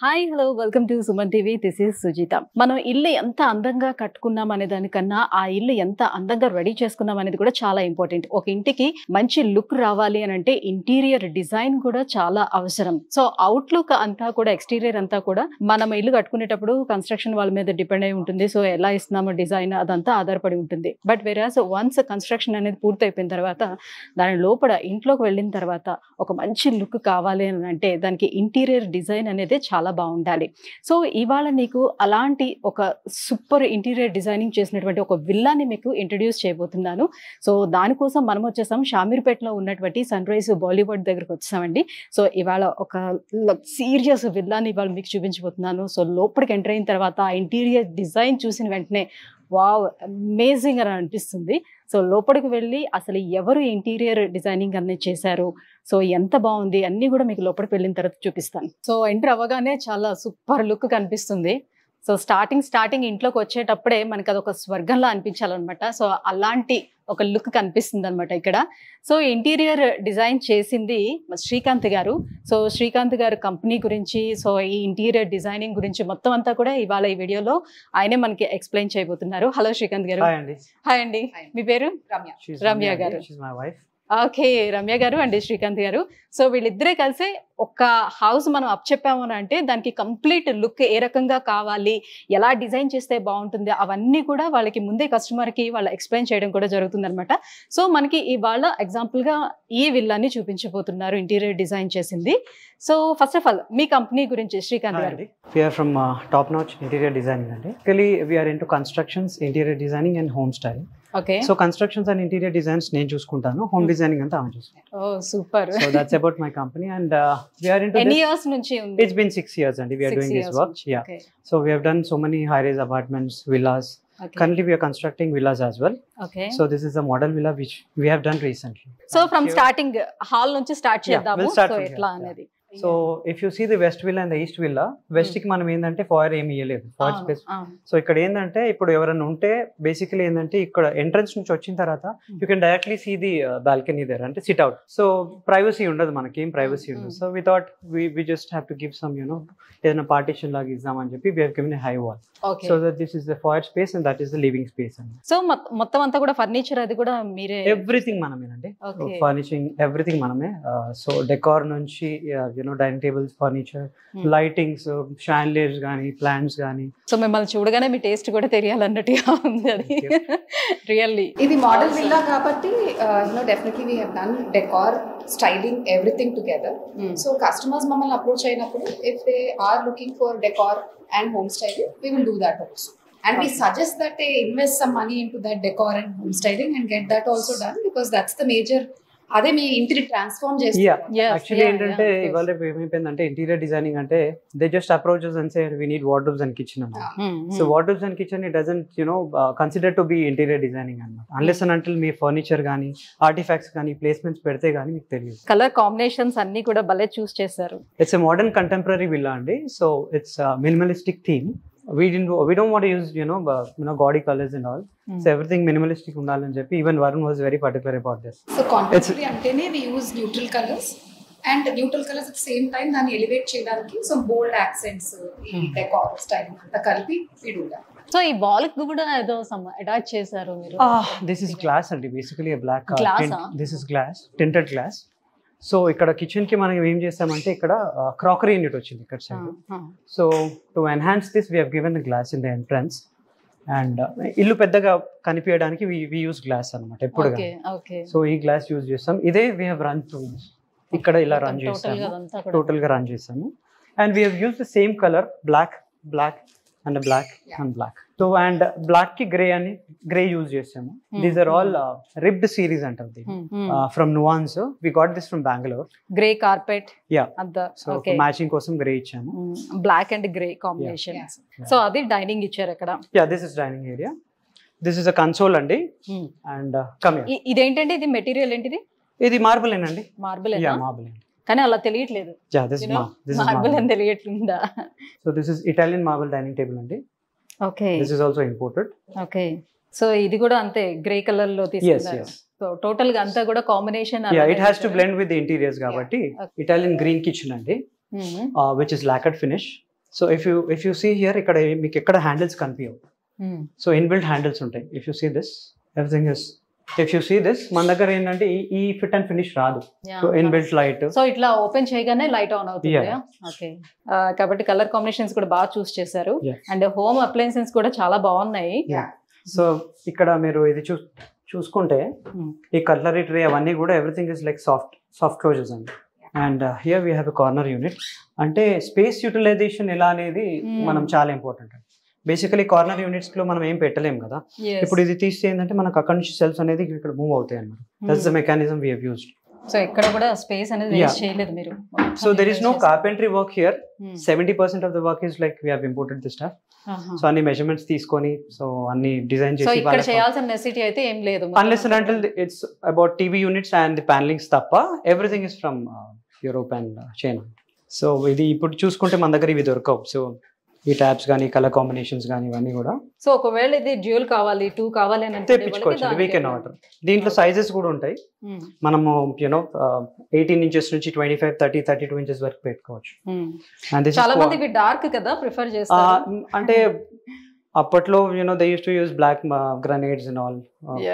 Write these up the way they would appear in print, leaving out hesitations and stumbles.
Hi hello welcome to Suman TV. This is Sujitha. మనం ఇల్లు ఎంత అందంగా కట్టుకున్నాం అనే దానికన్నా ఆ ఇల్లు ఎంత అందంగా రెడీ చేసుకున్నాం అనేది కూడా చాలా ఇంపార్టెంట్. ఒక ఇంటికి మంచి లుక్ రావాలి అని అంటే ఇంటీరియర్ డిజైన్ కూడా చాలా అవసరం. సో అవుట్లుక్ అంతా కూడా ఎక్స్టీరియర్ అంతా కూడా మనం ఇల్లు కట్టుకునేటప్పుడు కన్స్ట్రక్షన్ వాళ్ళ మీద డిపెండ్ అయి ఉంటుంది. సో ఎలా ఇస్తున్నామో డిజైన్ అదంతా ఆధారపడి ఉంటుంది. బట్ వెరాస్ వన్స్ కన్స్ట్రక్షన్ అనేది పూర్తయిపోయిన తర్వాత దాని లోపల ఇంట్లోకి వెళ్ళిన తర్వాత ఒక మంచి లుక్ కావాలి అని అంటే దానికి ఇంటీరియర్ డిజైన్ అనేది చాలా బాగుండాలి. సో ఇవాళ నీకు అలాంటి ఒక సూపర్ ఇంటీరియర్ డిజైనింగ్ చేసినటువంటి ఒక విల్లాని మీకు ఇంట్రడ్యూస్ చేయబోతున్నాను. సో దానికోసం మనం వచ్చేసాం షామీర్పేటలో ఉన్నటువంటి సన్ రైజ్ బాలీవుడ్ దగ్గరకు వచ్చామండి. సో ఇవాళ ఒక సీరియస్ విల్లాని ఇవాళ మీకు చూపించబోతున్నాను. సో లోపలికి ఎంటర్ అయిన తర్వాత ఆ ఇంటీరియర్ డిజైన్ చూసిన వెంటనే వావ్ అమేజింగ్ అని అనిపిస్తుంది. సో లోపలికి వెళ్ళి అసలు ఎవరు ఇంటీరియర్ డిజైనింగ్ అనేది చేశారు, సో ఎంత బాగుంది అన్నీ కూడా మీకు లోపలికి వెళ్ళిన తర్వాత చూపిస్తాను. సో ఎంటర్ అవ్వగానే చాలా సూపర్ లుక్ కనిపిస్తుంది. సో స్టార్టింగ్ ఇంట్లోకి వచ్చేటప్పుడే మనకి అదొక స్వర్గంలా అనిపించాలన్నమాట. సో అలాంటి ఒక లుక్ కనిపిస్తుంది అనమాట ఇక్కడ. సో ఇంటీరియర్ డిజైన్ చేసింది శ్రీకాంత్ గారు. సో శ్రీకాంత్ గారు కంపెనీ గురించి, సో ఈ ఇంటీరియర్ డిజైనింగ్ గురించి మొత్తం అంతా కూడా ఇవాళ ఈ వీడియోలో ఆయనే మనకి ఎక్స్ప్లెయిన్ చేయబోతున్నారు. హలో శ్రీకాంత్ గారు. హాయ్ అండి. మీ పేరు? రమ్య గారు. ఓకే, రమ్య గారు అండి శ్రీకాంత్ గారు. సో వీళ్ళిద్దరే కలిసి ఒక హౌస్ మనం అప్ చెప్పాము అని అంటే దానికి కంప్లీట్ లుక్ ఏ రకంగా కావాలి, ఎలా డిజైన్ చేస్తే బాగుంటుంది అవన్నీ కూడా వాళ్ళకి ముందే కస్టమర్కి వాళ్ళు ఎక్స్ప్లెయిన్ చేయడం కూడా జరుగుతుంది అనమాట. సో మనకి ఇవాళ ఎగ్జాంపుల్గా ఈ విల్లాని చూపించబోతున్నారు ఇంటీరియర్ డిజైన్ చేసింది. So first of all me company గురించి శ్రీకాంత్ గారు. We are from Top Notch Interior Designing. Actually, we are into constructions, interior designing and home styling. Okay. So constructions and interior designs నేను చూసుకుంటాను, home designing అంతా ఆమె చూసుకుంటాను. Oh, super. So that's about my company and we are into Any years నుంచి ఉంది? It's been 6 years and we are doing this work. Yeah. Okay. So we have done so many high-rise apartments, villas. Okay. Currently we are constructing villas as well. Okay. So this is a model villa which we have done recently. So from starting hall నుంచి start చేద్దాము. we'll start so from ఎట్లా here. అనేది. So if you see the west villa and the east villa, west కి మనం ఏంటంటే ఫాయర్ ఏమి ఇవ్వలేదు, ఫాయర్ space. So ఇక్కడ ఏంటంటే ఇప్పుడు ఎవరైనా ఉంటే బేసికలీ ఏంటంటే ఇక్కడ ఎంట్రన్స్ నుంచి వచ్చిన తర్వాత you can directly see the balcony there, అంటే సిట్ అవుట్. సో ప్రైవసీ ఉండదు, మనకి ఏం ప్రైవసీ ఉండదు. So we thought we just have to give some ఏదైనా పార్టీషన్ లాగా ఇద్దామని చెప్పి we have given a high wall. So that this is the foyer space and that is the living space అండి. So మొత్తం అంతా కూడా furniture అది కూడా మీరే? ఎవ్రీథింగ్ మనమేనండి, ఫర్నిషింగ్ ఎవ్రీథింగ్ మనమే. సో డెకార్ నుంచి dining tables, furniture, lightings, chandeliers కానీ, ప్లాంట్స్ కానీ. సో మిమ్మల్ని చూడగానే మీ టేస్ట్ కూడా తెలియాలన్నట్టుగా ఉంది అది. రియల్లీ ఇది మోడల్ విల్లా కాబట్టి definitely we have done decor, styling, everything together. So customers మమ్మల్ని అప్రోచ్ అయినప్పుడు if they are looking for decor and home styling, we will do that also. And we suggest that they invest some money into that decor and home styling and get that also done, because that's the major, అదే మీ ఇంటిని transform చేస్తారు. Actually ఏంటంటే ఇవాళ ఏమైపోయిందంటే interior designing అంటే they just approaches and say we need wardrobes and kitchen అన్నమాట. So wardrobes and kitchen it doesn't consider to be interior designing అన్నమాట, unless and until మీ ఫర్నిచర్ కానీ, ఆర్టిఫాక్ట్స్ కానీ, ప్లేస్మెంట్స్ పెడితే కానీ మీకు తెలియదు. కలర్ కాంబినేషన్స్ అన్ని కూడా భలే చూస్ చేశారు. It's a modern contemporary villa అండి. So it's minimalistic theme. We don't want to use gaudy colors and all. So everything minimalistic undalani cheppi even Varun was very particular about this. So contemporary antene we use neutral colors, and neutral colors at the same time dani elevate cheyadaniki some bold accents, decor styling anta kalpi we do that. So ఈ wall కి కూడా ఏదో attach చేశారు మీరు? This is glass and basically a black glass. This is glass, tinted glass. So ఇక్కడ kitchen కి మనం ఏం చేస్తామంటే ఇక్కడ క్రాకరీ యూనిట్ వచ్చింది ఇక్కడ side. So to enhance this we have given the glass in the entrance and ఇల్లు పెద్దగా కనిపించడానికి వి యూస్ గ్లాస్ అనమాట ఎప్పుడు. సో ఈ గ్లాస్ యూజ్ చేస్తాం. ఇదే వీ హావ్ రన్ త్రూ ఇక్కడ ఇలా రన్ చేస్తాము, టోటల్ గా రన్ చేస్తాము. And we have use the same colour black and black and black. So and black కి గ్రే అని గ్రే యూజ్ చేసాము. These are all ribbed series అంటారు from Nuance. We got this from Bengaluru. Grey carpet, yeah. So matching కోసం grey ఇచ్చాము, black and grey combination. So అది dining ఇచ్చారు అక్కడ. Yeah, this is dining area. This is a console అండి. And come here. ఇదేంటంటే ఇది material ఏంటిది? ఇది మార్బుల్ ఏనండి. మార్బుల్. Yeah, marble. కానీ అలా తెలియట్లేదు. యా, దిస్ ఇస్ మార్బుల్ అని తెలియట్లేదా? So this is Italian marble dining table అండి. Okay. This is also imported. Okay. So ఇది కూడా అంతే గ్రే కలర్ లో తీసుకున్నారు. సో టోటల్ గా అంతా కూడా combination. Yeah, it has to blend with the interiors కాబట్టి ఇటాలియన్ గ్రీన్ కిచెన్ అండి, which is lacquered finish. So if you see here ఇక్కడ మీకు ఎక్కడ హ్యాండిల్స్ కనిపించవు. సో ఇన్బిల్ట్ హ్యాండిల్స్ ఉంటాయి. If you see this everything is, if you see this మన దగ్గర ఏంటంటే ఈ ఫిట్ అండ్ ఫినిష్ రాదు. సో ఇన్బిల్ట్ లైట్, సో ఇట్లా ఓపెన్ చేయగానే లైట్ ఆన్ అవుతుంది. ఓకే, కాబట్టి కలర్ కాంబినేషన్స్ కూడా బాగా చూస్ చేశారు. అండ్ హోమ్ అప్లయన్సెస్ కూడా చాలా బాగున్నాయి. సో ఇక్కడ మీరు ఇది చూసుకుంటే ఈ కట్లరీ ట్రే అవన్నీ కూడా everything is like soft closers అండి. And here we have a corner unit. అంటే స్పేస్ యూటిలైజేషన్ ఎలా అనేది మనం చాలా ఇంపార్టెంట్ అండి. బేసికలీ కార్నర్ యూనిట్స్ లో మనం ఏం పెట్టలేము కదా. ఇప్పుడు ఇది తీస్తే ఏంటంటే మనకు అక్కడ నుంచి సెల్స్ అనేది ఇక్కడ మూవ్ అవుతాయి అన్నమాట. That's the mechanism we have used. So ఇక్కడ కూడా స్పేస్ అనేది వేస్ట్ చేయలేదు మీరు. So there is no carpentry work here. 70% of the work is like we have imported the stuff. So అన్ని మెజర్మెంట్స్ తీసుకొని సో అన్ని డిజైన్ చేసి, సో ఇక్కడ చేయాల్సిన నెసెసిటీ అయితే ఏం లేదు. Unless and until it's about TV units and the panellings తప్ప everything is from Europe and China. So ఇది ఇప్పుడు చూసుకుంటే మన దగ్గర ఇవి దొరకవు. సో ఈ ట్యాబ్స్ కానీ కలర్ కాంబినేషన్స్ కానీ ఇవన్నీ కూడా. సో ఒకవేళ ఇది డ్యూయల్ కావాలి, 2 కావాలి అని అంటే తెప్పించుకోవచ్చు. We can order. దీంట్లో సైజెస్ కూడా ఉంటాయి. మనము యూనో 18 ఇంచెస్ నుంచి 25, 30, 32 ఇంచెస్ వరకు పెట్టుకోవచ్చు. చాలా మంది ఇవి డార్క్ కదా ప్రిఫర్ చేస్తారు. అంటే అప్పట్లో you know they use to use black granites and all.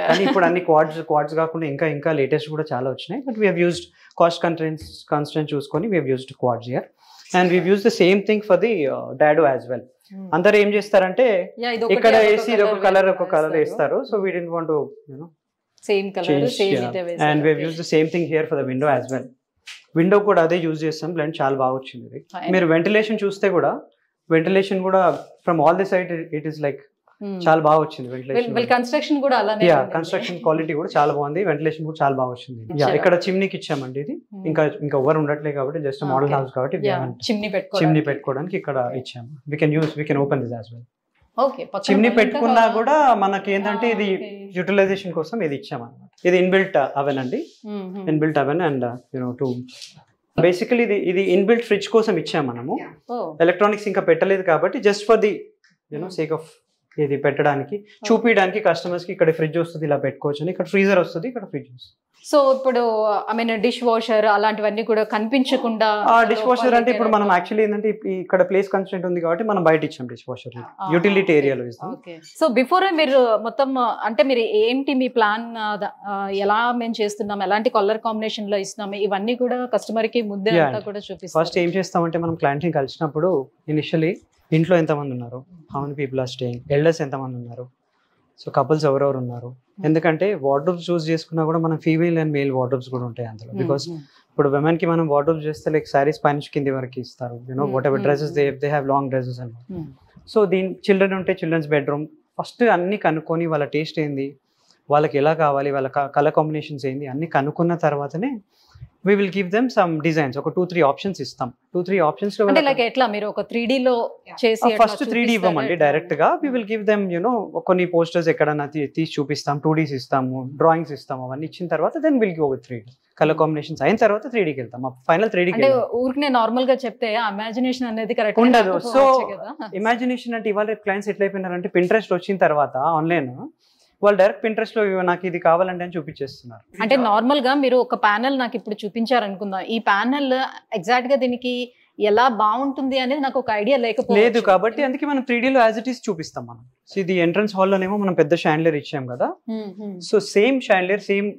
కానీ ఇప్పుడు అన్ని క్వాడ్స్ కాకుండా ఇంకా లేటెస్ట్ కూడా చాలా వచ్చినాయి. But we have used cost constraint చూసుకొని we have used quads here. And we've used the same thing for the dado as well. అందరు ఏం చేస్తారంటే ఇక్కడ వేసి ఒక కలర్ వేస్తారు. So we didn't want to same colour same ఇదే వేసారు. And we've used the same thing here for the window as well. Window కూడా అదే యూజ్ చేస్తాం. బ్లెండ్ చాలా బాగా వచ్చింది. మీరు వెంటిలేషన్ చూస్తే కూడా వెంటిలేషన్ కూడా from all the side it is like చాలా బాగా వచ్చింది. వెంటిలేషన్ కన్స్ట్రక్షన్ కూడా అలానే, కన్స్ట్రక్షన్ క్వాలిటీ కూడా చాలా బాగుంది. వెంటిలేషన్ కూడా చాలా బాగా వచ్చింది. ఇక్కడ చిమ్నీకి ఇచ్చామండి. ఇది ఇంకా ఎవరు ఉండట్లేదు కాబట్టి జస్ట్ మోడల్ హౌస్ కాబట్టి చిమ్నీ పెట్టుకోవడానికి ఇక్కడ ఇచ్చాము. We can open this as well. Chimney పెట్టుకున్నా కూడా మనకి ఏంటంటే ఇది యూటిలైజేషన్ కోసం ఇది ఇచ్చామన్నమాట. ఇది ఇన్బిల్ట్ అవెన్ అండి. Inbuilt oven and to basically ఇది ఇన్బిల్ట్ ఫ్రిడ్జ్ కోసం ఇచ్చాము మనము. ఎలక్ట్రానిక్స్ ఇంకా పెట్టలేదు కాబట్టి just for the sake of ఇది పెట్టడానికి చూపించడానికి కస్టమర్స్ కి ఇక్కడ ఫ్రిడ్జ్ వస్తుంది ఇలా పెట్టుకోవచ్చు అని. ఇక్కడ ఫ్రీజర్ వస్తుంది, ఇక్కడ ఫ్రిడ్జ్ వస్తుంది. సో ఇప్పుడు ఐ మీన్ డిష్ వాషర్ అలాంటివన్నీ కూడా కనిపించకుండా. డిష్ వాషర్ అంటే ఇప్పుడు మనం యాక్చువల్లీ ఏంటంటే ఇక్కడ ప్లేస్ కన్స్టెంట్ ఉంది కాబట్టి మనం బయట ఇచ్చాం డిష్ వాషర్ యూటిలిటీ ఏరియాలో ఇస్తాం. సో బిఫోర్ మీరు మొత్తం అంటే మీరు ఏంటి మీ ప్లాన్, ఎలా మేము చేస్తున్నాం, ఎలాంటి కలర్ కాంబినేషన్ లో ఇస్తున్నాం, ఇవన్నీ కూడా కస్టమర్ కి ముద్దే అంతా కూడా చూపిస్తాం. ఫస్ట్ ఏం చేస్తామంటే మనం క్లయింట్ ని కలిసినప్పుడు ఇనిషియలీ ఇంట్లో ఎంతమంది ఉన్నారు, how many people are staying, elders ఎంతమంది ఉన్నారు, సో కపుల్స్ ఎవరెవరు ఉన్నారు. ఎందుకంటే వార్డ్రోబ్స్ చూస్ చేసుకున్నా కూడా మనం ఫీమేల్ అండ్ మేల్ వార్డ్రోబ్స్ కూడా ఉంటాయి అందులో. బికాస్ ఇప్పుడు విమెన్ కి మనం వార్డ్రోబ్స్ చేస్తే లైక్ సారీస్ పైన కింది వరకు ఇస్తారు. What ever dresses they have long dresses and so children ఉంటే చిల్డ్రన్స్ బెడ్రూమ్ ఫస్ట్ అన్ని కనుక్కొని వాళ్ళ టేస్ట్ ఏంది, వాళ్ళకి ఎలా కావాలి, వాళ్ళ కలర్ కాంబినేషన్స్ ఏంది అన్ని కనుక్కున్న తర్వాతనే we will give them some designs. ఒక 2-3 ఆప్షన్స్ ఇస్తాం. 2-3 ఆప్షన్స్ లో అంటే లైక్ ఎట్లా మీరు ఒక 3D లో చేసి ఫస్ట్ 3D ఇవ్వమండి డైరెక్ట్ గా. we will give them కొన్ని పోస్టర్స్ ఎక్కడన్నా తీసి చూపిస్తాం, 2Ds ఇస్తాము, డ్రాయింగ్స్ ఇస్తాము. అవన్నీ ఇచ్చిన తర్వాత then we'll go with 3D. Colour combinations అయిన తర్వాత 3Dకి వెళ్తాం. ఫైనల్ 3Dకి అంటే ఊరికే నార్మల్ గా చెప్తే ఇమాజినేషన్ అనేది కరెక్ట్ ఉండదు. సో ఇమాజినేషన్ అంటే ఇవాళ క్లయింట్స్ ఎట్లా అయిపోయినారంటే పింట్రెస్ట్ వచ్చిన తర్వాత ఆన్లైన్ వాళ్ళు డైరెక్ట్ పింట్రెస్ట్ లో నాకు ఇది కావాలంటే అని చూపించేస్తున్నారు. అంటే నార్మల్ గా మీరు ఒక ప్యానెల్ నాకు ఇప్పుడు చూపించారనుకుందాం, ఈ ప్యానెల్ ఎగ్జాక్ట్ గా దీనికి ఎలా బాగుంటుంది అనేది నాకు ఒక ఐడియా లేదు కాబట్టి అందుకే మనం 3D లో యాజ్ ఇట్ ఈస్ చూపిస్తాం. మనం ఇది ఎంట్రన్స్ హాల్ లోనేమో మనం పెద్ద షాండ్లియర్ ఇచ్చాం కదా. So same chandelier same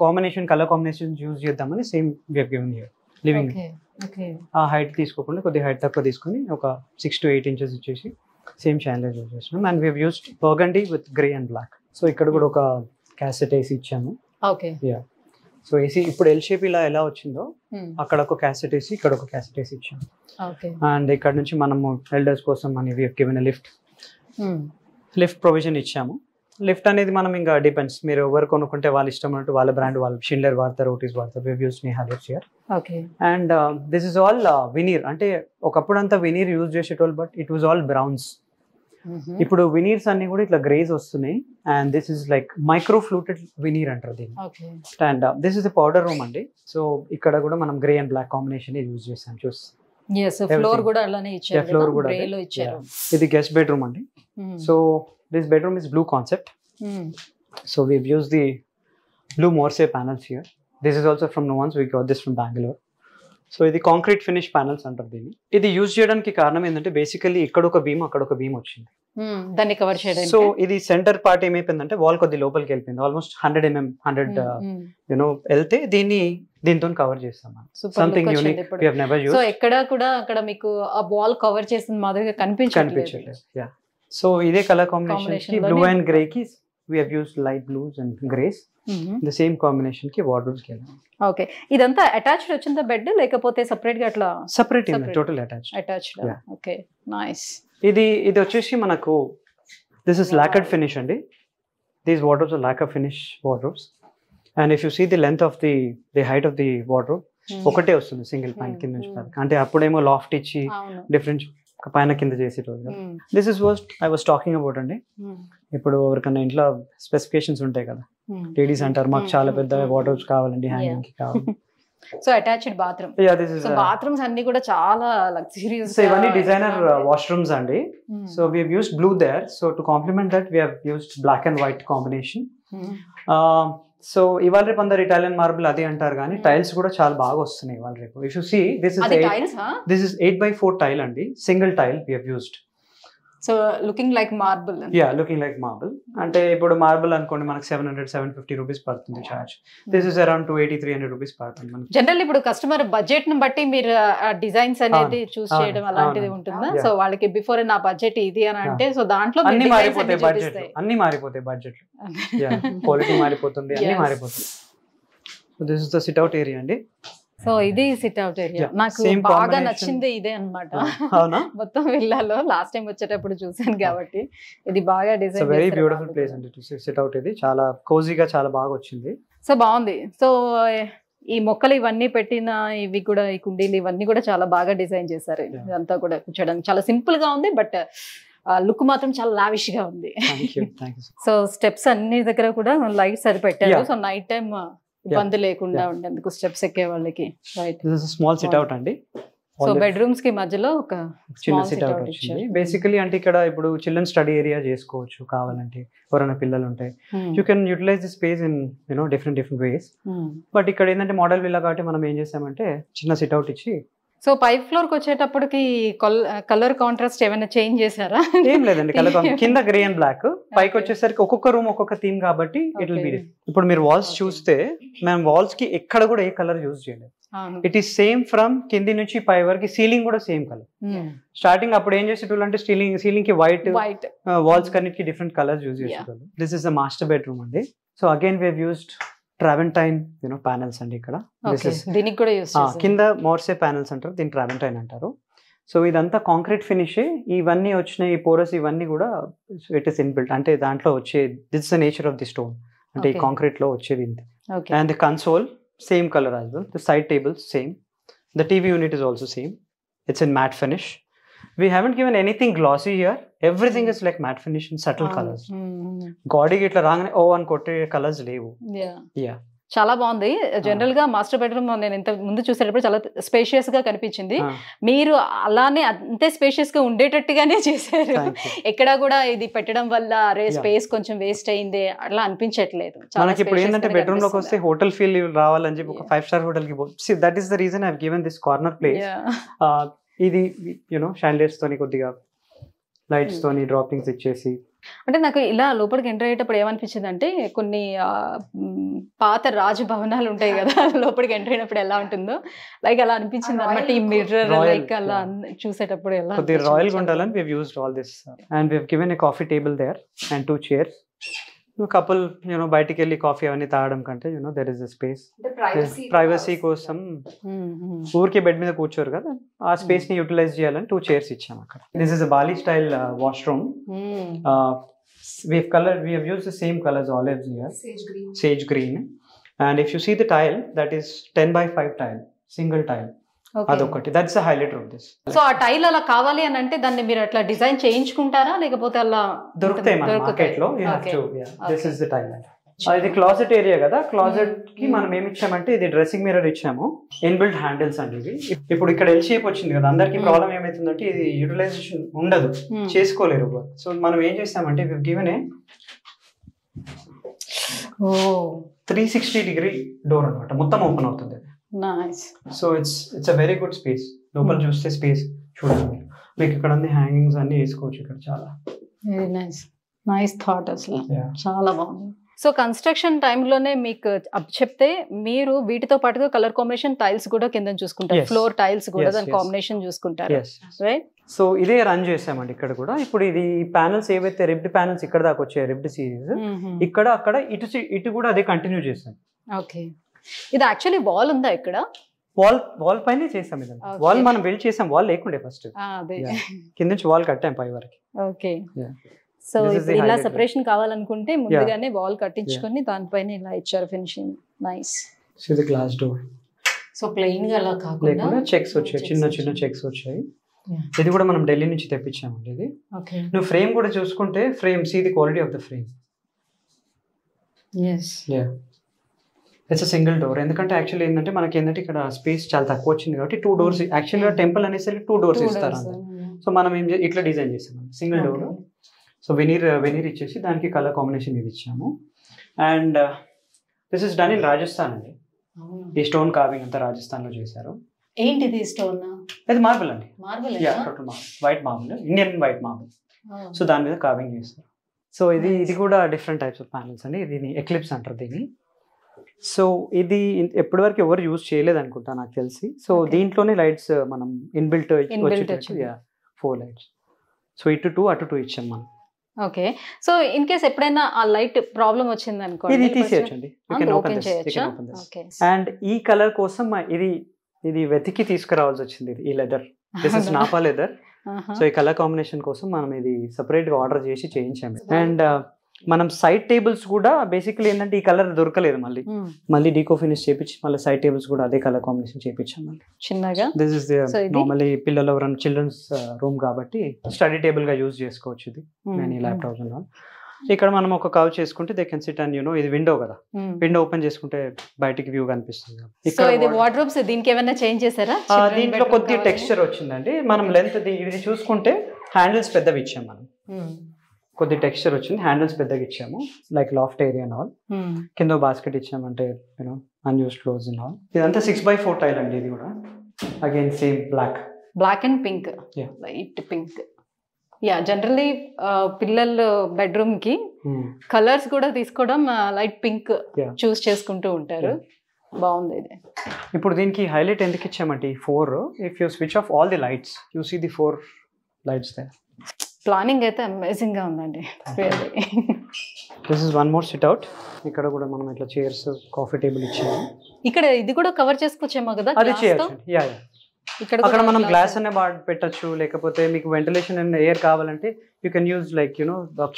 combination colour combination use చేద్దామని same we have given here living. ఆ హైట్ తీసుకోకుండా కొద్దిగా హైట్ తక్కువ తీసుకొని ఒక 6 to 8 inches ఇచ్చేసి సేమ్ షాండ్లియర్ యూజ్ చేస్తున్నాం. And we have used burgundy with grey and black. So ఇక్కడ కూడా ఒక క్యాసెట్ ఏసీ ఇచ్చాము. సో ఏసీ ఇప్పుడు ఎల్ షేప్ ఇలా ఎలా వచ్చిందో అక్కడ ఒక క్యాసెట్ ఏసీ, ఇక్కడ ఒక క్యాసెట్ ఏసీ ఇచ్చాము. అండ్ ఇక్కడ నుంచి మనము ఎల్డర్స్ కోసం అని we have given lift provision ఇచ్చాము. లిఫ్ట్ అనేది మనం ఇంకా డిపెండ్స్, మీరు ఎవరు కొనుక్కుంటే వాళ్ళ ఇష్టం అన్నట్టు వాళ్ళ బ్రాండ్ వాళ్ళు షిండ్లర్ వాడతారు, ఓటీస్ వాడతారు. We have used Neha lifts here. And this is all veneer. అంటే ఒకప్పుడు అంతా వినీర్ యూజ్ చేసేటోళ్ళు, but it was all browns. ఇప్పుడు వినీర్స్ అన్ని కూడా ఇట్లా గ్రేస్ వస్తున్నాయి. And this is like micro fluted veneer అంటారు దీన్ని. And this is powder room అండి. సో ఇక్కడ కూడా మనం grey and black combination use చేసాం. ఫ్లోర్ కూడా అలానే ఇచ్చారు. ఫ్లోర్ కూడా ఇది గెస్ట్ బెడ్రూమ్ అండి. So this bedroom is blue concept. So we use the blue మోర్సే panels here. This is also from Nuance. We got this from Bangalore. So ఇది concrete finish panels అంటారు దీన్ని. ఇది యూజ్ చేయడానికి కారణం ఏంటంటే బేసికలీ ఇక్కడ ఒక బీమ్ అక్కడ ఒక బీమ్ వచ్చింది. దాన్ని కవర్ చేయడానికి. సో ఇది సెంటర్ పార్ట్ ఏమైపోయిందంటే వాల్ కొద్ది లోపలికి వెళ్ళిపోయింది. ఆల్మోస్ట్ 100 mm 100 వెళ్తే దీంతో కవర్ చేస్తాం. Something unique we have never used. So ఎక్కడ కూడా అక్కడ మీకు ఆ వాల్ కవర్ చేసిన మాదిరిగా కనిపించట్లేదు. యా. సో ఇదే కలర్ కాంబినేషన్ కి బ్లూ అండ్ గ్రే కి we have used light blues and greys. The same combination కి వార్డ్రోబ్స్ కి. ఓకే. ఇదంతా అటాచ్డ్ వచ్చిందా బెడ్ లేకపోతే సెపరేట్ గా అట్లా? Separate total attached. Okay, nice. ఇది వచ్చేసి మనకు దిస్ ఇస్ లాకర్డ్ ఫినిష్ అండి. These wardrobes are lacquer finish wardrobes. And if you see the length of the height of the wardrobe ఒకటే వస్తుంది సింగిల్ పైన కింద నుంచి. అంటే అప్పుడేమో లాఫ్ట్ ఇచ్చి డిఫరెంట్ పైన కింద చేసేటోళ్ళు. This is what I was talking about అండి. ఇప్పుడు ఎవరికన్నా ఇంట్లో స్పెసిఫికేషన్స్ ఉంటాయి కదా, లేడీస్ అంటారు మాకు చాలా పెద్ద వార్డ్రోబ్స్ కావాలండి, హ్యాంగింగ్ కి కావాలి. So attached bathroom. So bathrooms అన్ని కూడా చాలా లగ్జరియస్. సో ఇవన్నీ డిజైనర్ వాష్రూమ్స్ అండి. So we have used blue there. So to complement that we have used black and white combination. So ఇవాళ రేపు అందరు ఇటాలియన్ మార్బుల్ అది అంటారు కానీ టైల్స్ కూడా చాలా బాగా వస్తున్నాయి ఇవాళ రేపు. If you see this is 8x4 tile అండి, single tile we have used. So looking like marble. Yeah, looking like marble. అంటే ఇప్పుడు మార్బుల్ అనుకోండి మనకు 700-750 రూపీస్ పడుతుంది charge. This is around 280-300 rupees పడుతుంది మనకి. జనరల్ ఇప్పుడు కస్టమర్ బడ్జెట్ ని బట్టి మీరు డిజైన్స్ అనేది చూస్ చేయడం అలాంటిది ఉంటుందా? సో వాళ్ళకి బిఫోర్ నా బడ్జెట్ ఇది అని అంటే సో దాంట్లో అన్ని మారిపోతాయి బడ్జెట్, అన్ని మారిపోతాయి బడ్జెట్, క్వాలిటీ మారిపోతుంది, అన్ని మారిపోతుంది. So this is the SIT out area అండి. సో ఇది సిట్ అవుట్ ఏరియా. నాకు బాగా నచ్చింది ఇదే అన్నమాట. మొత్తం విల్లాలో లాస్ట్ టైం వచ్చేటప్పుడు చూసాను కాబట్టి ఇది బాగా డిజైన్. వెరీ బ్యూటిఫుల్ ప్లేస్ అండి టు సిట్ అవుట్. ఇది చాలా కోజీగా చాలా బాగా వచ్చింది. సో బాగుంది. సో ఈ మొక్కలు ఇవన్నీ పెట్టిన ఇవి కూడా ఈ కుండీలు ఇవన్నీ కూడా చాలా బాగా డిజైన్ చేశారు. ఇదంతా కూడా కూర్చోడానికి చాలా సింపుల్ గా ఉంది, బట్ లుక్ మాత్రం చాలా లావిష్ గా ఉంది. సో స్టెప్స్ అన్ని దగ్గర కూడా లైట్స్ అది పెట్టారు. సో నైట్ టైం ఇబ్బంది లేకుండా ఉండేందుకు స్టెప్స్ ఎక్కే వాళ్ళకి. Right. This is small SIT out అండి. సో బెడ్రూమ్స్ కి మధ్యలో ఒక చిన్న సిట్ అవుట్ వచ్చింది. బేసికలీ అంటే ఇక్కడ ఇప్పుడు చిల్డ్రన్ స్టడీ ఏరియా చేసుకోవచ్చు కావాలంటే, ఎవరైనా పిల్లలు ఉంటే you can utilize the space in different ways. But ఇక్కడ ఏంటంటే మోడల్ విల్లా కాబట్టి మనం ఏం చేసామంటే చిన్న సిట్ అవుట్ ఇచ్చి. సో పై ఫ్లోర్ కి వచ్చేటప్పటికి కలర్ కాంట్రాస్ట్ ఏమైనా చేంజ్ చేశారా? ఏం లేదండి, కలర్ కింద గ్రే అండ్ బ్లాక్, పైకి వచ్చేసరికి ఒక్కొక్క రూమ్ ఒక్కొక్క థీమ్ కాబట్టి ఇట్ విల్ బి. ఇప్పుడు మీరు వాల్స్ చూస్తే మేము వాల్స్ కి ఎక్కడ కూడా ఏ కలర్ యూజ్ చేయలేదు. ఇట్ ఈస్ సేమ్ ఫ్రమ్ కింది నుంచి పై వరకు. సీలింగ్ కూడా సేమ్ కలర్. స్టార్టింగ్ అప్పుడు ఏం చేసేటోళ్ళు అంటే సీలింగ్ కి వైట్, వాల్స్ కన్నిటికి డిఫరెంట్ కలర్స్ యూజ్ చేసేటోళ్ళు. This is the master bedroom అండి. So again we have used travertine panels అండి. ఇక్కడ దీనికి కూడా యూజ్ చేశారు. కింద మోర్సే ప్యానల్స్ అంటారు, దీన్ని ట్రావెంటైన్ అంటారు. సో ఇదంతా కాంక్రీట్ ఫినిష్. ఇవన్నీ వచ్చినాయి ఈ పోరస్ ఇవన్నీ కూడా ఇట్ ఇస్ ఇన్బిల్ట్. అంటే దాంట్లో వచ్చే this the nature of the stone. అంటే ఈ కాంక్రీట్ లో వచ్చేది. And the console same colour as well. The side tables same. The TV unit is also same. It's in matte finish. We haven't given anything glossy here. Everything is like matte finish and subtle colors. Godi itla rangane oh an kotte colors levu. Yeah. చాలా బాగుంది. General గా master bedroom నేను ఇంత ముందు చూసేటప్పుడు చాలా spacious గా కనిపించింది. మీరు అలానే అంతే స్పేషియస్ గా ఉండేటట్టుగానే చేశారు. ఎక్కడ కూడా ఇది పెట్టడం వల్ల స్పేస్ కొంచెం వేస్ట్ అయింది అట్లా అనిపించట్లేదు. మనకి ఇప్పుడు ఏంటంటే బెడ్రూమ్ లోకి వస్తే హోటల్ ఫీల్ రావాలని చెప్పి ఒక 5-star హోటల్ కి that is the reason I have given this corner place. ఇది షాండ్లియర్స్ తోని కొద్దిగా లైట్స్ తోని డ్రాపింగ్స్ ఇచ్చేసి. అంటే నాకు ఇలా లోపలికి ఎంటర్ అయ్యేటప్పుడు ఏమనిపించింది అంటే కొన్ని పాత రాజభవనాలు ఉంటాయి కదా, లోపలికి ఎంటర్ అయినప్పుడు ఎలా ఉంటుందో లైక్ అలా అనిపించింది అన్నమాట. ఈ మిర్రర్ లైక్ అలా చూసేటప్పుడు ఎలా కొద్దిగా రాయల్ గా ఉండాలని we have used all this. And we have given a coffee table there and 2 chairs. Couple బయటికి వెళ్ళి కాఫీ అవన్నీ తాగడం కంటే there is a space privacy కోసం. ఊరికే బెడ్ మీద కూర్చోరు కదా, ఆ స్పేస్ ని యూటిలైజ్ చేయాలని 2 chairs ఇచ్చాం అక్కడ. This is a Bali style washroom. we have used the same colors olives here, sage green. And if you see the tile, that is 10x5 tile, single tile. అదొకటి. That's the highlight of this. So ఆ tile అలా కావాలి అని అంటే దాన్ని మీరు అట్లా design చేయించుకుంటారా లేకపోతే అలా దొరుకుతాయి మన మార్కెట్ లో? This is the tile. ఇది క్లాజెట్ ఏరియా కదా, క్లాజెట్ కి మనం ఏమి ఇచ్చామంటే ఇది డ్రెస్సింగ్ మిర్రర్ ఇచ్చాము, ఇన్బిల్ట్ హ్యాండిల్స్ అండి ఇవి. ఇప్పుడు ఇక్కడ ఎల్ షేప్ వచ్చింది కదా, అందరికి ప్రాబ్లం ఏమైతుందంటే ఇది యూటిలైజేషన్ ఉండదు, చేసుకోలేరు. సో మనం ఏం చేస్తామంటే గివెన్ ఏ 360 degree డోర్ అనమాట, మొత్తం ఓపెన్ అవుతుంది. Nice. So it's a very good space. లోపల చూస్తే స్పేస్ చూడండి, మీకు ఇక్కడ అన్ని హ్యాంగింగ్స్ అన్ని వేసుకోవచ్చు ఇక్కడ. చాలా వెరీ నైస్, నైస్ థాట్ అసలు. Yeah. చాలా బాగుంది. సో కన్స్ట్రక్షన్ టైంలోనే మీకు చెప్తే మీరు వీటితో పాటుగా కలర్ కాంబినేషన్ టైల్స్ కూడా కింద చూసుకుంటారు, Yes. ఫ్లోర్ టైల్స్ కూడా Yes, దాని yes. కాంబినేషన్ చూసుకుంటారు, ఎస్. రైట్? సో ఇదే రన్ చేసామండి ఇక్కడ కూడా. ఇప్పుడు ఇది ప్యానల్స్ ఏవైతే రిబ్డ్ ప్యానల్స్ ఇక్కడ దాకా వచ్చాయి, రిబ్డ్ సిరీస్, ఇక్కడ అక్కడ ఇటు కూడా అదే కంటిన్యూ చేసాం. ఓకే. ఇది యాక్చువల్లీ వాల్ ఉందా ఇక్కడ? వాల్ పైనే చేసాం ఇదంతా. Okay. వాల్ మనం బిల్డ్ చేసాం, వాల్ లేకుండే ఫస్ట్, అదే. కింద నుంచి వాల్ కట్టాం పై వరకు. Okay. Yeah. So This is ఇప్పుడు the ఇలా highlight. సెపరేషన్ కావాలనుకుంటే ముందుగానే వాల్ కట్టించుకొని దానిపైన ఇలా ఇచ్చారు ఫినిషింగ్. నైస్. సో ఇది గ్లాస్ డోర్ సో ప్లెయిన్ గా అలా కాకుండా లేకుండా చెక్స్ వచ్చాయి, చిన్న చిన్న చెక్స్ వచ్చాయి. ఇది కూడా మనం ఢిల్లీ నుంచి తెప్పించామండి. ఇది ఓకే. నువ్వు ఫ్రేమ్ కూడా చూసుకుంటే frame, see the quality of the frame. yes. It's a single door. ఎందుకంటే యాక్చువల్లీ ఏంటంటే మనకి ఏంటంటే ఇక్కడ స్పేస్ చాలా తక్కువ వచ్చింది కాబట్టి 2 doors. యాక్చువల్గా టెంపుల్ అనేసరికి 2 doors ఇస్తారు. సో మనం ఇట్లా డిజైన్ చేసాం సింగిల్ డోర్. సో వెనీర్ ఇచ్చేసి దానికి కలర్ కాంబినేషన్ ఇది ఇచ్చాము. And this is done in Rajasthan అండి. ఈ స్టోన్ కార్వింగ్ అంతా రాజస్థాన్లో చేశారు. ఏంటిది స్టోన్? అది మార్బుల్ అండి. Marble. Total marble, white marble, Indian white marble. So దాని మీద కార్వింగ్ చేస్తారు. సో ఇది కూడా డిఫరెంట్ టైప్స్ ఆఫ్ ప్యానల్స్ అండి. దీన్ని ఎక్లిప్స్ అంటారు దీన్ని. సో ఇది ఎప్పటి వరకు ఎవరు యూజ్ చేయలేదు అనుకుంటా నాకు తెలిసి. సో దీంట్లోనే లైట్స్ మనం ఇన్బిల్ట్ 4 లైట్స్. సో ఇటు 2 అటు 2 ఇచ్చాం మనం. ఓకే. సో ఇన్ కేస్ ఎప్పుడైనా ఆ లైట్ ప్రాబ్లం వచ్చింది అనుకోండి, ఇది తీసేయచ్చండి. అండ్ ఈ కలర్ కోసం ఇది వెతికి తీసుకురావాల్సి వచ్చింది. ఈ leather, this is Napa leather. So ఈ కలర్ కాంబినేషన్ కోసం మనం ఇది సెపరేట్ గా ఆర్డర్ చేసి చేయించాము. అండ్ మనం సైడ్ టేబుల్స్ కూడా బేసికలీ ఏంటంటే ఈ కలర్ దొరకలేదు, మళ్ళీ డీకో ఫినిష్ చేపించి మళ్ళీ సైడ్ టేబుల్స్ కూడా అదే కలర్ కాంబినేషన్ చేపించాం మళ్ళీ చిన్నగా. దిస్ ఇస్ నార్మల్లీ పిల్లలు ఎవరైనా చిల్డ్రన్స్ రూమ్ కాబట్టి స్టడీ టేబుల్ గా యూజ్ చేసుకోవచ్చు ఇది, మెనీ ల్యాప్టాప్స్ ఉన్నా. ఇక్కడ మనం ఒక కవ్ చేసుకుంటే దే కెన్ సిట్ అండ్ ఇది విండో కదా, విండో ఓపెన్ చేసుకుంటే బయటికి వ్యూ కనిపిస్తుంది. ఇది వార్డ్రోబ్స్ దీనికి ఏమైనా చేంజ్ చేశారా? దీంట్లో కొద్ది టెక్స్చర్ వచ్చిందండి. మనం లెంత్ ఇది చూసుకుంటే హ్యాండిల్స్ పెద్దవి ఇచ్చాం, మనం కొద్ది టెక్స్చర్ వచ్చింది, హ్యాండిల్స్ పెద్దగా ఇచ్చాము, like loft area and all. కింద బాస్కెట్ ఇచ్చామంటే అన్యూస్డ్ క్లోజ్ అండ్ ఆల్. ఇదంతా 6x4 టైల్ అండి. ఇది కూడా again same black and pink, light pink. Generally పిల్లల బెడ్రూమ్ కి కలర్స్ కూడా తీసుకోవడం లైట్ పింక్ చూస్ చేసుకుంటూ ఉంటారు. బాగుంది ఇది. ఇప్పుడు దీనికి హైలైట్ ఎందుకు ఇచ్చామంటే 4, if you switch off all the lights you see the 4 lights there. Planning అయితే అమేజింగ్ గా ఉందండి. This is one more sit out. ఇక్కడ కూడా మనం ఇట్లా చైర్స్, కాఫీ టేబుల్ ఇచ్చాము. ఇక్కడ ఇది కూడా కవర్ చేసుకోవచ్చేమో కదా, అది చేయొచ్చు. ఇక్కడ అక్కడ మనం గ్లాస్ అనే పెట్టచ్చు, లేకపోతే మీకు వెంటిలేషన్ అండ్ ఎయిర్ కావాలంటే you can use like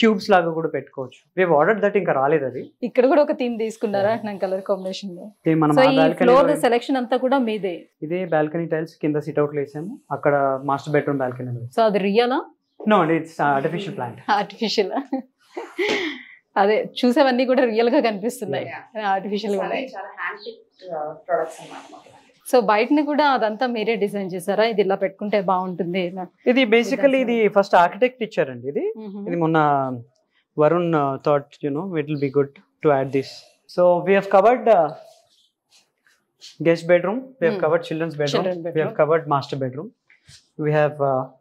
cubes లాగా కూడా పెట్టుకోవచ్చు. వి హావ్ ఆర్డర్డ్ దట్, ఇంకా రాలేదు అది. ఇక్కడ కూడా ఒక థీమ్ తీసుకున్నారా కలర్ కాంబినేషన్ లో? సో ఈ ఫ్లోర్ సెలెక్షన్ అంతా కూడా మీదే. ఇదే బాల్కనీ టైల్స్ కింద సిట్ అవుట్ వేసాము, అక్కడ మాస్టర్ బెడ్రూమ్ బాల్కనీ. సో అది రియలా? No, it's artificial plant. Artificial. అదే చూసేవన్నీ కూడా రియల్ గా కనిపిస్తున్నాయి, ఆర్టిఫిషియల్ గా. సో బయటని కూడా అదంతా మీరే డిజైన్ చేశారా? ఇది ఇలా పెట్టుకుంటే బాగుంటుంది. ఇది బేసికలీ ఇది ఫస్ట్ ఆర్కిటెక్ట్ ఇచ్చారండి. ఇది మొన్న Varun thought it will be good to add this. So we have covered guest bedroom, we have covered children's bedroom, we have covered master bedroom, we have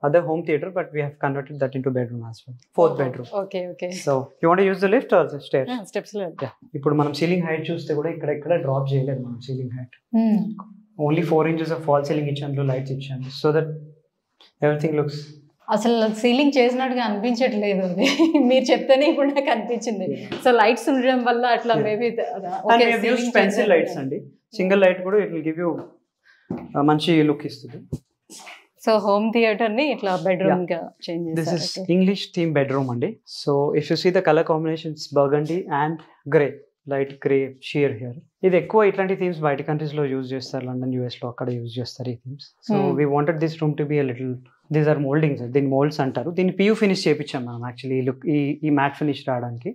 other home theater, but we have converted that into bedroom as well, 4th bedroom. Okay. So you want to use the lift or the stairs? Steps lo. Yeah, ఇప్పుడు మనం ceiling height చూస్తే కూడా ఇక్కడ drop చేయలేదు మనం ceiling height. Only 4 inches of fall ceiling ఇచ్చాము, lights ఇచ్చాము, so that everything looks. అసలు సీలింగ్ చేసినట్టుగా అనిపించట్లేదు, అది మీరు చెప్తేనే ఇప్పుడు నాకు అనిపించింది. సో లైట్స్ ఉండడం వల్ల అట్లా మేబీ. పెన్సిల్ లైట్స్ అండి, సింగిల్ లైట్ కూడా ఇట్ విల్ గివ్ యూ మంచి లుక్ ఇస్తుంది. సో హోమ్ థియేటర్ ని ఇట్లా బెడ్రూమ్ గా చేంజ్ చేశారు. This is English theme bedroom అండి. So if you see the colour combinations burgundy and grey, light grey sheer here. ఇది ఎక్కువ ఇట్లాంటి థీమ్స్ బయట కంట్రీస్ లో యూజ్ చేస్తారు, లండన్, యూఎస్ లో అక్కడ యూజ్ చేస్తారు ఈ themes. So we wanted this room to be a little, these are mouldings, దీన్ని మోల్డ్స్ అంటారు. దీన్ని పియూ ఫినిష్ చేయించాం మనం యాక్చువల్లీ ఈ మ్యాట్ ఫినిష్ రావడానికి.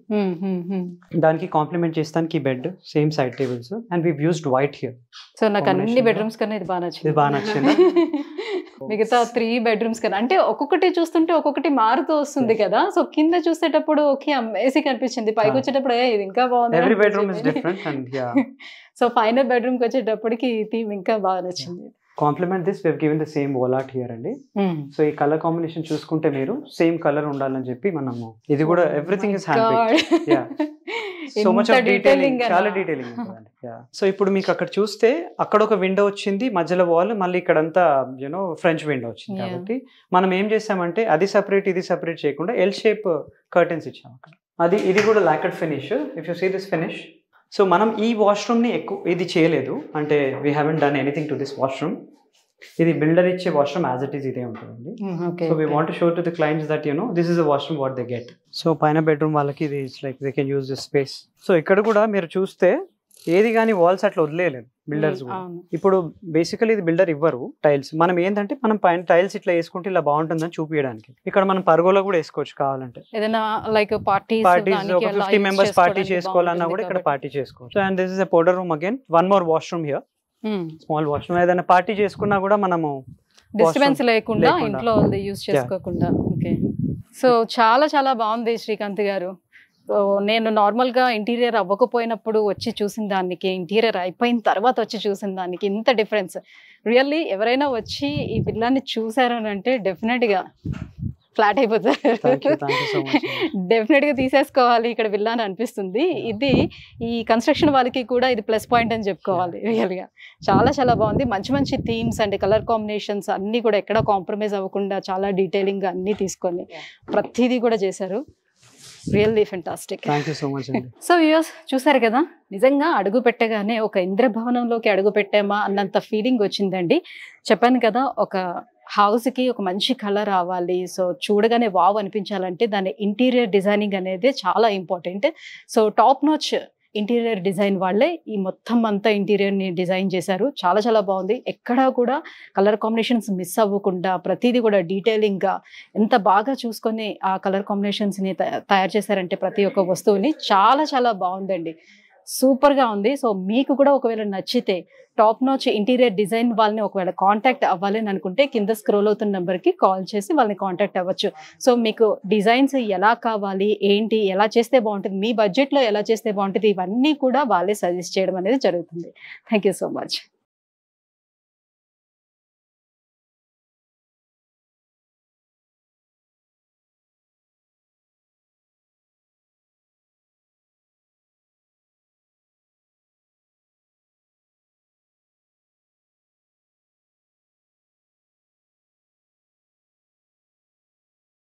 దానికి కాంప్లిమెంట్ చేస్తానికి ఈ bed, same side tables, and we used white here. So నాకు అన్ని బెడ్రూమ్స్ కన్నా ఇది బాగా నచ్చింది. మిగతా 3 bedrooms కన్నా అంటే ఒక్కొక్కటి చూస్తుంటే ఒక్కొక్కటి మారుతూ వస్తుంది కదా. సో కింద చూసేటప్పుడు ఓకే అమేజింగ్ అనిపించింది, పైకి వచ్చేటప్పుడు ఇది ఇంకా బాగుంది. Every bedroom is different and so final bedroom కి వచ్చేటప్పటికి ఈ థీమ్ ఇంకా బాగా నచ్చింది. Complement this we've given the same wall art here అండి. సో ఈ కలర్ కాంబినేషన్ చూసుకుంటే మీరు సేమ్ కలర్ ఉండాలని చెప్పి మనము ఇది కూడా everything is hand picked. Yeah so much of detailing, చాలా డీటెయిలింగ్ ఉంటుందండి. యా సో ఇప్పుడు మీకు అక్కడ చూస్తే అక్కడ ఒక విండో వచ్చింది, మధ్యలో వాల్, మళ్ళీ ఇక్కడంతా యూనో ఫ్రెంచ్ విండో వచ్చింది. కాబట్టి మనం ఏం చేసామంటే అది సెపరేట్ ఇది సెపరేట్ చేయకుండా ఎల్ షేప్ కర్టెన్స్ ఇచ్చాము అక్కడ. ఇది కూడా lacquered finish. If you see this finish, so మనం ఈ వాష్రూమ్ని ఇది చేయలేదు అంటే we haven't done anything to this washroom. ఇది బిల్డర్ ఇచ్చే వాష్రూమ్ యాజ్ ఇట్ ఈస్ ఇదే ఉంటుందండి. So we want to show to the clients that you know this is a washroom what they get. So పైన bedroom వాళ్ళకి ఇది like they can use this space. So ఇక్కడ కూడా మీరు చూస్తే ఏది కానీ వాల్స్ అట్లా వదిలేయలేదు బిల్డర్స్. ఇప్పుడు బేసికలీ ఇది బిల్డర్ ఇవ్వరు టైల్స్, మనం ఏంటంటే మనం పైన టైల్స్ ఇట్లా వేసుకుంటే ఇలా బాగుంటుందని చూపించడానికి. ఇక్కడ మనం పర్గోలో కూడా వేసుకోవచ్చు కావాలంటే, ఏదైనా లైక్ పార్టీస్ ఒక 50 మెంబర్స్ పార్టీ చేసుకోవాలన్నా కూడా ఇక్కడ పార్టీ చేసుకోవచ్చు. And this is a powder room again, one more washroom here, small washroom. ఏదైనా పార్టీ చేసుకున్నా కూడా మనము డిస్టర్బెన్స్ లేకుండా ఇంట్లో యూజ్ చేసుకోకుండా. ఓకే, సో చాలా చాలా బాగుంది శ్రీకాంత్ గారు. సో నేను నార్మల్గా ఇంటీరియర్ అవ్వకపోయినప్పుడు వచ్చి చూసిన దానికి, ఇంటీరియర్ అయిపోయిన తర్వాత వచ్చి చూసిన దానికి ఇంత డిఫరెన్స్. రియల్లీ ఎవరైనా వచ్చి ఈ విల్లాని చూసారని అంటే డెఫినెట్గా ఫ్లాట్ అయిపోతారు. డెఫినెట్గా తీసేసుకోవాలి ఇక్కడ విల్లా అని అనిపిస్తుంది. ఇది ఈ కన్స్ట్రక్షన్ వాళ్ళకి కూడా ఇది ప్లస్ పాయింట్ అని చెప్పుకోవాలి. రియల్గా చాలా చాలా బాగుంది. మంచి మంచి థీమ్స్ అండ్ కలర్ కాంబినేషన్స్ అన్నీ కూడా ఎక్కడ కాంప్రమైజ్ అవ్వకుండా చాలా డీటెయిలింగ్గా అన్నీ తీసుకొని ప్రతిదీ కూడా చేశారు. Really fantastic. Thank you so much అండి. సో వ్యూయర్స్ చూసారు కదా, నిజంగా అడుగు పెట్టగానే ఒక ఇంద్రభవనంలోకి అడుగు పెట్టామా అన్నంత ఫీలింగ్ వచ్చిందండి. చెప్పాను కదా, ఒక హౌస్కి ఒక మంచి కలర్ రావాలి, సో చూడగానే వావ్ అనిపించాలంటే దాని ఇంటీరియర్ డిజైనింగ్ అనేది చాలా important. So top notch interior design వాళ్ళే ఈ మొత్తం అంతా ఇంటీరియర్ని డిజైన్ చేశారు. చాలా చాలా బాగుంది. ఎక్కడా కూడా కలర్ కాంబినేషన్స్ మిస్ అవ్వకుండా ప్రతిదీ కూడా డీటెయిలింగ్గా ఎంత బాగా చూసుకొని ఆ కలర్ కాంబినేషన్స్ని తయారు చేశారంటే ప్రతి ఒక్క వస్తువుని చాలా చాలా బాగుందండి. సూపర్గా ఉంది. సో మీకు కూడా ఒకవేళ నచ్చితే టాప్ నాచ్ ఇంటీరియర్ డిజైన్ వాళ్ళని ఒకవేళ కాంటాక్ట్ అవ్వాలి అని అనుకుంటే కింద స్క్రోల్ అవుతున్న నెంబర్కి కాల్ చేసి వాళ్ళని కాంటాక్ట్ అవ్వచ్చు. సో మీకు డిజైన్స్ ఎలా కావాలి, ఏంటి, ఎలా చేస్తే బాగుంటుంది, మీ బడ్జెట్లో ఎలా చేస్తే బాగుంటుంది, ఇవన్నీ కూడా వాళ్ళే సజెస్ట్ చేయడం అనేది జరుగుతుంది. Thank you so much.